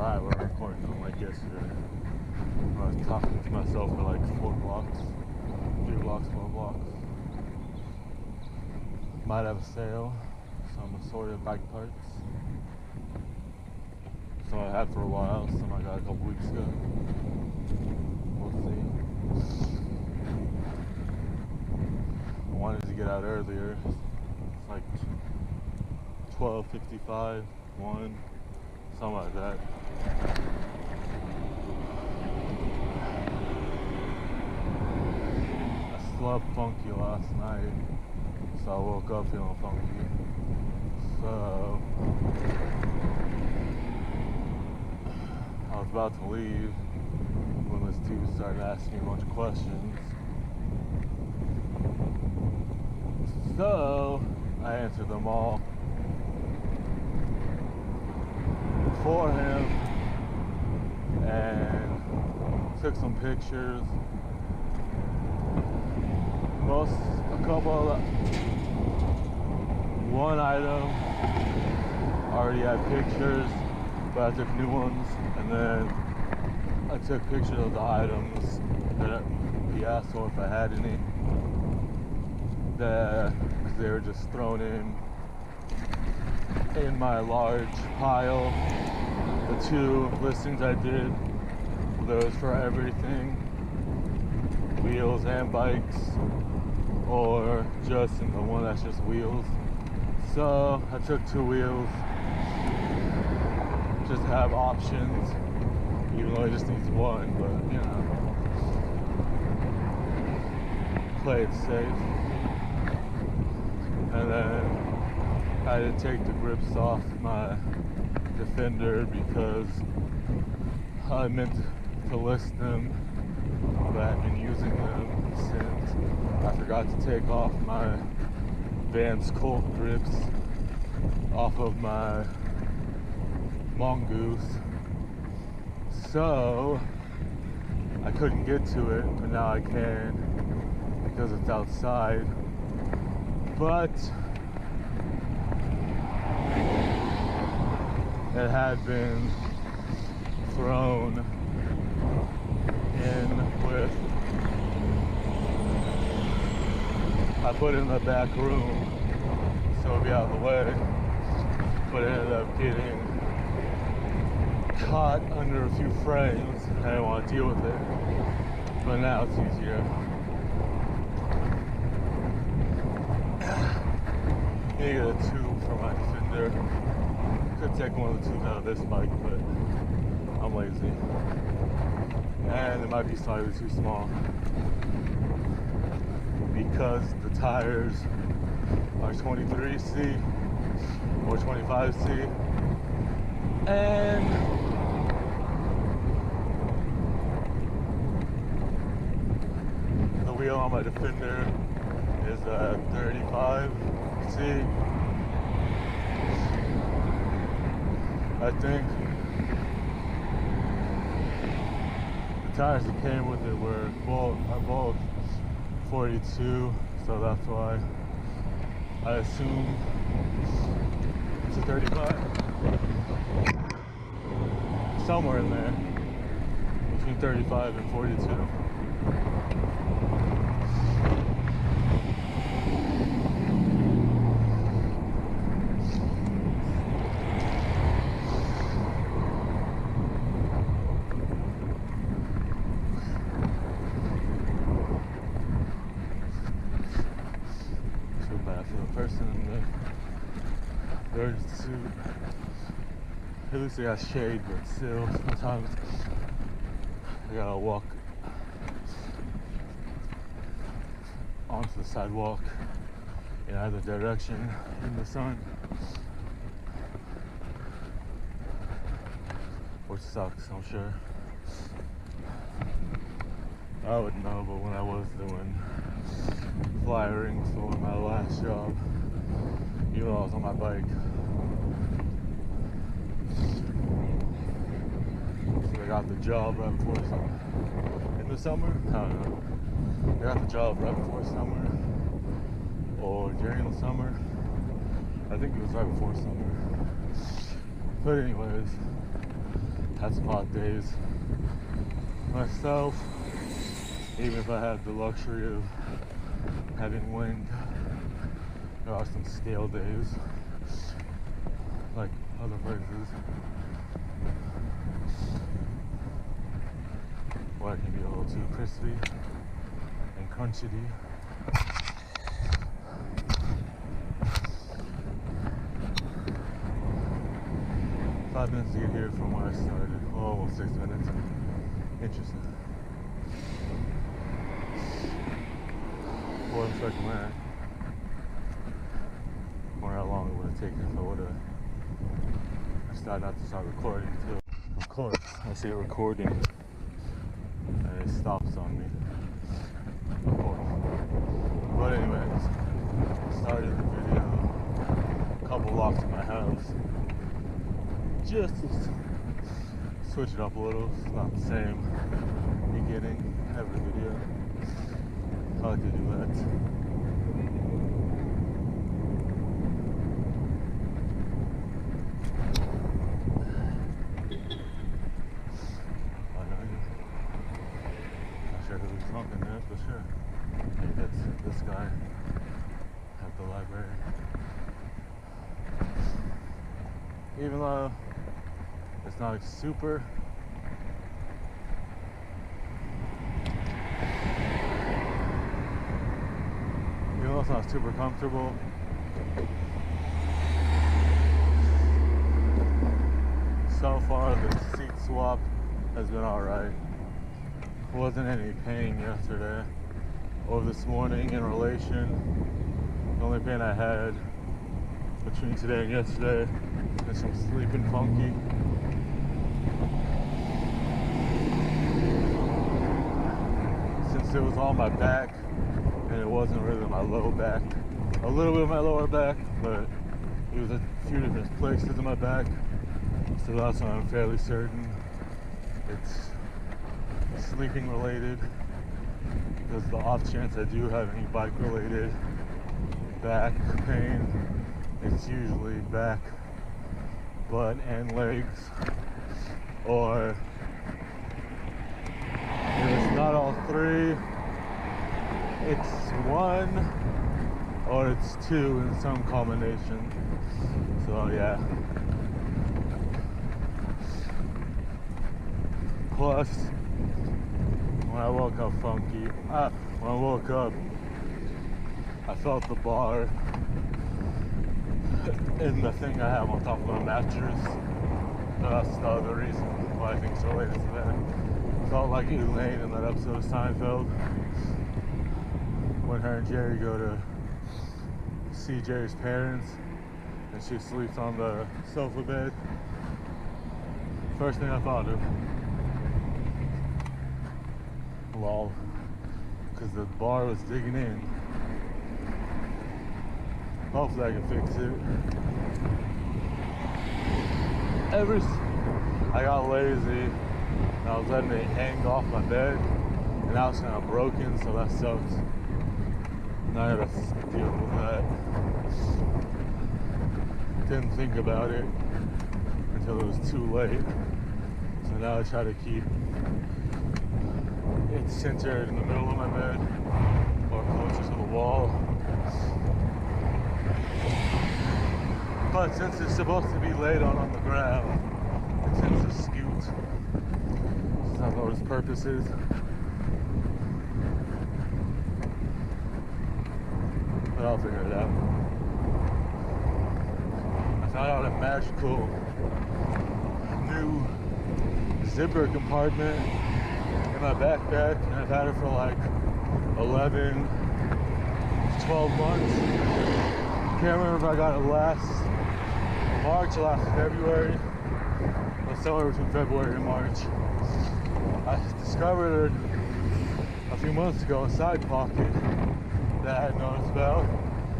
Alright, we're recording on like yesterday. I was talking to myself for like 4 blocks. 3 blocks, 4 blocks. Might have a sale. Some assorted bike parts. Some I had for a while, some I got a couple weeks ago. We'll see. I wanted to get out earlier. It's like 12:55, 1, something like that. I slept funky last night, so I woke up feeling funky. So I was about to leave when this dude started asking me a bunch of questions. So I answered them all for him and took some pictures. One item already had pictures, but I took new ones, and then I took pictures of the items that he asked for if I had any. Because they were just thrown in my large pile. The 2 listings I did, those for everything, wheels and bikes, or just in the one that's just wheels. So I took 2 wheels just to have options, even though it just needs 1, but you know, play it safe. And then I had to take the grips off my Defender because I meant to list them, but I've been using them since. I forgot to take off my Vans Colt grips off of my Mongoose, so I couldn't get to it, but now I can because it's outside. But it had been thrown in with, I put it in the back room so it'd be out of the way, but it ended up getting caught under a few frames. I didn't want to deal with it, but now it's easier. I need a tube for my Defender. Could take one of the tubes out of this bike, but I'm lazy. And it might be slightly too small because the tires are 23C or 25C. And the wheel on my Defender is a 35C. I think the tires that came with it are both 42, so that's why I assume it's a 35. Somewhere in there, between 35 and 42. For the person in the bird suit. At least they got shade, but still, sometimes I gotta walk onto the sidewalk in either direction in the sun, which sucks, I'm sure. I would know, but when I was doing flyering for my last job, even though I was on my bike, so I got the job right before in the summer. I don't know. I got the job right before summer or during the summer. I think it was right before summer. But anyways, had some hot days myself, even if I had the luxury of having wind. There are some scale days, like other places, where it can be a little too crispy and crunchy. 5 minutes to get here from where I started. Oh, almost 6 minutes. Interesting. Wasn't expecting that. I wonder how long it would have taken if I would have decided not to start recording too. Of course, I see it recording and it stops on me. Of course. But anyways, started the video a couple blocks from my house. Just to switch it up a little. It's not the same beginning every video. I like to do that. Not sure who's talking there, but sure. Maybe that's this guy at the library. Even though it's not super it's not super comfortable. So far the seat swap has been alright. Wasn't any pain yesterday or this morning in relation. The only pain I had between today and yesterday is from sleeping funky. Since it was on my back and it wasn't really my low back, a little bit of my lower back, but it was a few different places in my back, so that's why I'm fairly certain it's sleeping related, because the off chance I do have any bike related back pain, it's usually back, butt, and legs, or if it's not all three, it's one or it's two in some combination. So yeah. Plus, when I woke up funky, when I woke up, I felt the bar in the thing I have on top of my mattress. So that's the other reason why I think it's related to that. Felt like Elaine in that episode of Seinfeld when her and Jerry go to see Jerry's parents and she sleeps on the sofa bed. First thing I thought of, lol, because the bar was digging in. Hopefully I can fix it. I got lazy and I was letting it hang off my bed, and now it's kind of broken, so that sucks. Now I gotta deal with that. Didn't think about it until it was too late. So now I try to keep it centered in the middle of my bed or closer to the wall. But since it's supposed to be laid on the ground, it tends to scoot. That's not what its purpose is. But I'll figure it out. I found out a magical new zipper compartment in my backpack, and I've had it for like 11, 12 months. Can't remember if I got it last March or last February, but somewhere between February and March. I discovered it a few months ago, a side pocket that I had noticed about,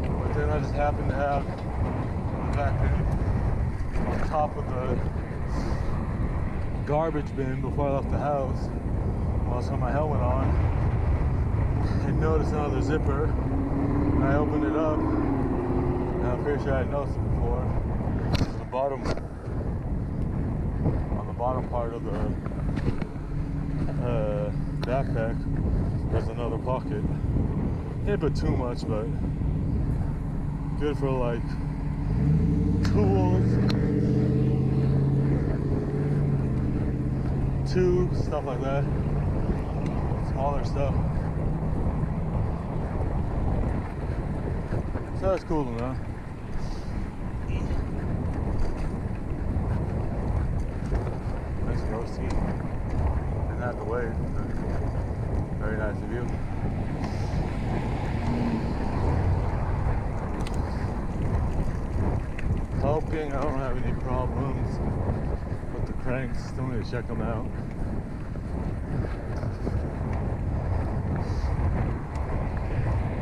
but then I just happened to have on the back bin, on top of the garbage bin before I left the house, while I was with my helmet on, I noticed another zipper, and I opened it up, and I'm pretty sure I had noticed it before. On the bottom part of the backpack, there's another pocket. Didn't put too much, but good for like tools, tubes, stuff like that. Smaller stuff. So that's cool enough. Nice roasty. Didn't have to wait. Very nice of you. Hoping I don't have any problems with the cranks. Still need to check them out.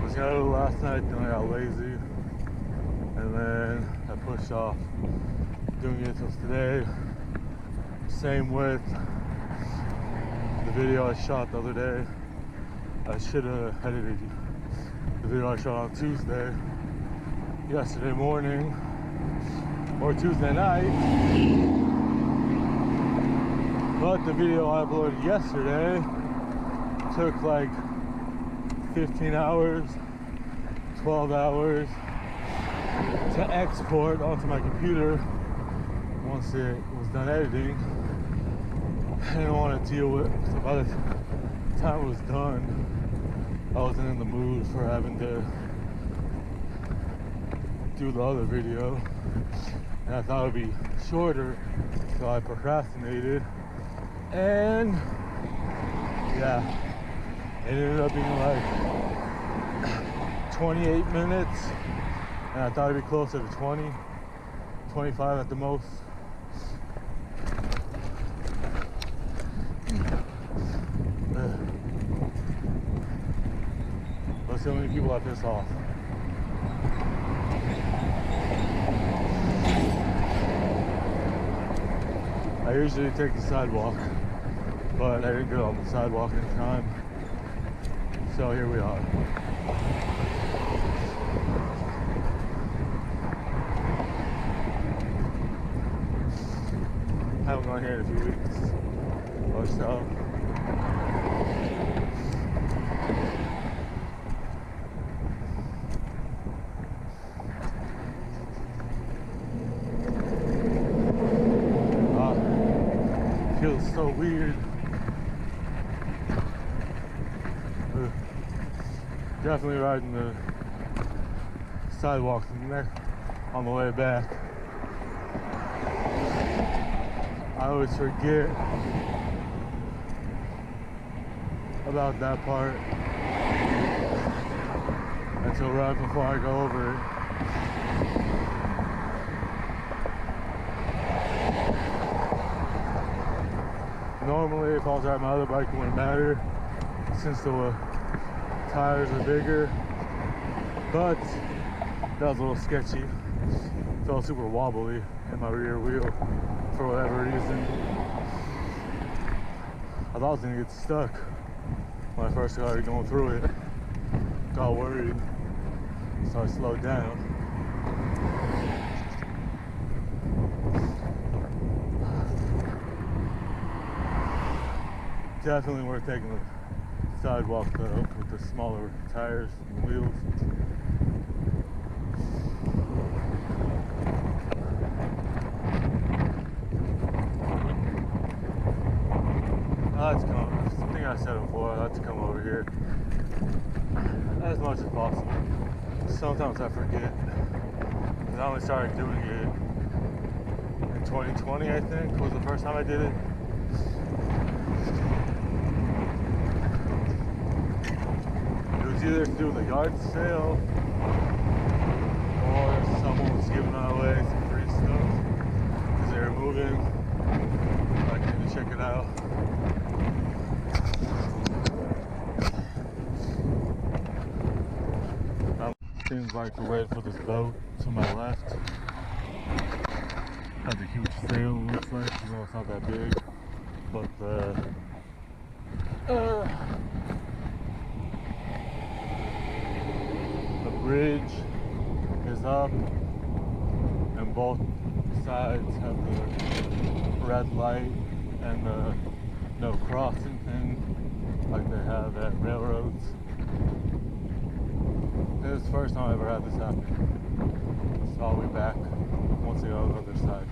Was gonna do last night, then I got lazy, and then I pushed off doing it till today. Same with the video I shot the other day. I should have edited the video I shot on Tuesday, yesterday morning, or Tuesday night. But the video I uploaded yesterday took like 15 hours, 12 hours to export onto my computer once it was done editing. I didn't want to deal with it, so by the time it was done, I wasn't in the mood for having to do the other video. And I thought it would be shorter, so I procrastinated. And yeah, it ended up being like 28 minutes, and I thought it'd be closer to 20, 25 at the most. Let's see how many people I piss off. I usually take the sidewalk, but I didn't get on the sidewalk in time. So here we are. Haven't gone here in a few weeks or so. Feels so weird. Definitely riding the sidewalk on the way back. I always forget about that part until right before I go over it. Normally, if I was riding my other bike, it wouldn't matter since the tires are bigger, but that was a little sketchy. Felt super wobbly in my rear wheel for whatever reason. I thought I was gonna get stuck when I first started going through it. Got worried, so I slowed down. Definitely worth taking the sidewalk though, with the smaller tires and wheels. I like to come, I think I said it before, I like to come over here as much as possible. Sometimes I forget, because I only started doing it in 2020, I think, was the first time I did it. Either to do the yard sale or someone was giving away some free stuff because they were moving. I need to check it out. Seems like we're waiting for this boat to my left. Has a huge sail, looks like, even though it's not that big. But the bridge is up and both sides have the red light and the no crossing thing like they have at railroads. This is the first time I've ever had this happen. So I'll be back once I go on the other side.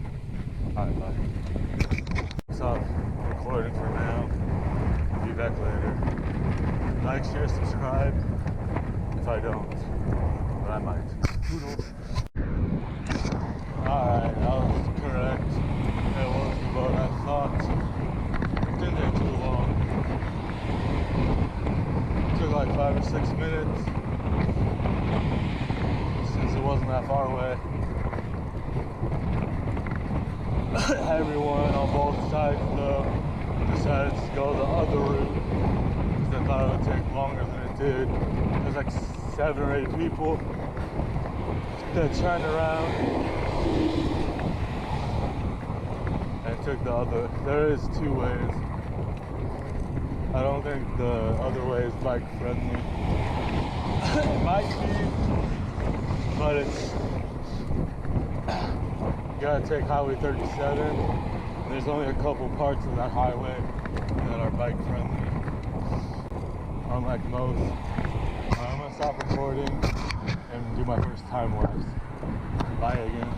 Alright, bye. Stop recording for now. Be back later. Like, share, subscribe. If I don't, but I might. Toodles. Alright, I was correct. It was the boat I thought. It didn't take too long. It took like 5 or 6 minutes. Since it wasn't that far away. Everyone on both sides though decided to go the other route because they thought it would take longer than it did. There's like 7 or 8 people that turned around and took the other. There is 2 ways. I don't think the other way is bike friendly. It might be, but it's you gotta take Highway 37. There's only a couple parts of that highway that are bike friendly, unlike most. I'm gonna stop recording and do my first time lapse. Bye again.